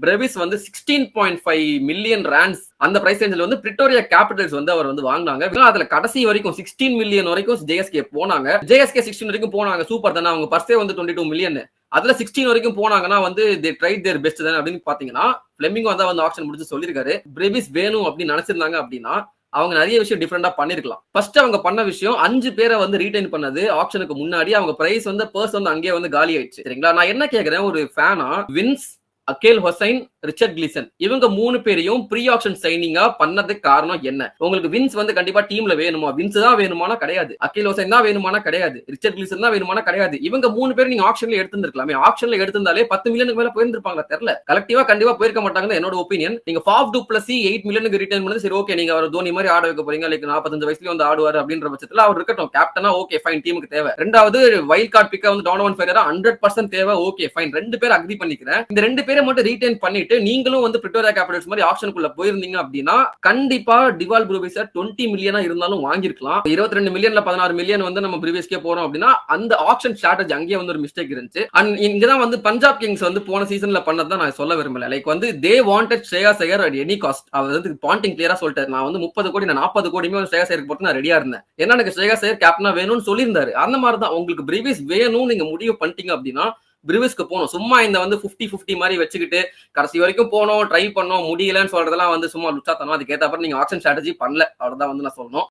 Brevis வந்து 16.5 million rands அந்த price ரேஞ்சில் வந்து பிரிட்டோரியா கேபிட்டல்ஸ் வந்து அவர் வந்து வாங்கினாங்க. அதுல கடைசி வரைக்கும் 16 மில்லியன் வரைக்கும் ஜேஎஸ்கே போனாங்க. ஜேஎஸ்கே 16 வரைக்கும் போனாங்க, சூப்பர் தானே. அவங்க பர்ஸே வந்து 22 மில்லியன், அதுல 16 வரைக்கும் போனாங்கன்னா வந்து தே ட்ரைட் தேர் பெஸ்ட் தானே அப்படின்னு பாத்தீங்கன்னா, பிளெமிங்கோ வந்து ஆக்ஷன் முடிச்சு சொல்லியிருக்காரு, பிரெவிஸ் வேணும் அப்படின்னு நினைச்சிருந்தாங்க அப்படின்னா அவங்க நிறைய விஷயம் டிஃபரெண்டா பண்ணிருக்கலாம். ஃபர்ஸ்ட் அவங்க பண்ண விஷயம் 5 பேரை வந்து ரீடைன் பண்ணது ஆக்ஷனுக்கு முன்னாடி. அவங்க பிரைஸ் வந்து பர்ஸ் வந்து அங்கேயே வந்து காலி ஆயிடுச்சு. சரிங்களா? நான் என்ன கேக்குறேன், ஒரு ஃபேனா Vince, Akeal Hosein, Richard Gleeson இவங்க 3 பேரையும் ப்ரீ ஆக்ஷன் சைனிங்கா பண்ணதுக்கு காரணம் என்ன? உங்களுக்கு வின்ஸ் வந்து கண்டிப்பா டீம்ல வேணுமா? வின்ஸ் தான் வேணுமானா கிடையாது. அகேல் ஹொசைன் தான் வேணுமானா கிடையாது. ரிச்சர்ட் கிளீசன் தான் வேணுமானா கிடையாது. இவங்க 3 பேரும் நீங்க ஆக்ஷன்ல எடுத்துருக்கலாமே. ஆக்ஷன்ல எடுத்திருந்தாலே 10 மில்லியனுக்கு மேல போயிருந்திருப்பாங்க. தெரியல, கலெக்டிவா கண்டிப்பா போயிருக்க மாட்டாங்கன்னு என்னோட ஒப்பீனியன். நீங்க ஃபாஃப் டு பிளஸ் 8 மில்லியனுக்கு ரிட்டர்ன் பண்ணது சரி, ஓகே. நீங்க அவர் தோனி மாதிரி ஆட வைக்க போறீங்க, லைக் 45 வயசுலயும் வந்து ஆடுவாரு அப்படின்ற பட்சத்துல அவர் இருக்கட்டும், கேப்டனா ஓகே ஃபைன், டீமுக்கு தேவை. ரெண்டாவது வைல்ட் கார்டு பிக்க வந்து டோனோவன் ஃபெரேரா 100% தேவை, ஓகே ஃபைன். 2 பேர் அக்ரி பண்ணிக்கிறேன். இந்த 2 பேரை மட்டும் ரீடைன் பண்ணிட்டு நீங்களும் வந்து பிரிட்டோரியா கேபிட்டல்ஸ் மாதிரி ஆப்ஷனுக்குள்ள போயிருந்தீங்க அப்படின்னா கண்டிப்பா டிவால் ப்ரூவிஸ் 20 மில்லியனா இருந்தாலும் வாங்கிருக்கலாம். 22 மில்லியன்ல 16 மில்லியன் வந்து நம்ம ப்ரீவியஸ்க்கே போறோம் அப்படின்னா அந்த ஆப்ஷன் ஸ்ட்ராட்டஜி அங்கேயே வந்து ஒரு மிஸ்டேக் இருந்துச்சு. அண்ட் இங்கதான் வந்து பஞ்சாப் கிங்ஸ் வந்து போன சீசன்ல பண்ணதான் நான் சொல்ல விரும்பல. லைக் வந்து they wanted Shreyas Iyer at any cost. அவர் வந்து பாயிண்டிங் கிளியரா சொல்லிட்டாரு, நான் வந்து 30 கோடி 40 கோடியுமே வந்து ஸ்ரேயாஸ் ஐயருக்கு போட்டு நான் ரெடியா இருந்தேன். ஏன்னா எனக்கு ஸ்ரேயாஸ் ஐயர் கேப்டனா வேணும்னு சொல்லியிருந்தாரு. அந்த மாதிரி தான் உங்களுக்கு ப்ரீவியஸ் வேணும் நீங்க முடிவு பண்ணிட்டீங்க அப்படின்னா பிரிவிஸ்க்கு போகணும். சும்மா இந்த வந்து 50-50 மாதிரி வச்சுக்கிட்டு கடைசி வரைக்கும் போனோம், ட்ரை பண்ணோம், முடியலன்னு சொல்றதெல்லாம் வந்து சும்மா லுச்சாத்தனம். அதுக்கு ஏற்ற நீங்க ஆக்ஷன் ஸ்ட்ராட்டஜி பண்ணல, அவ்வளவுதான் வந்து நான் சொல்லணும்.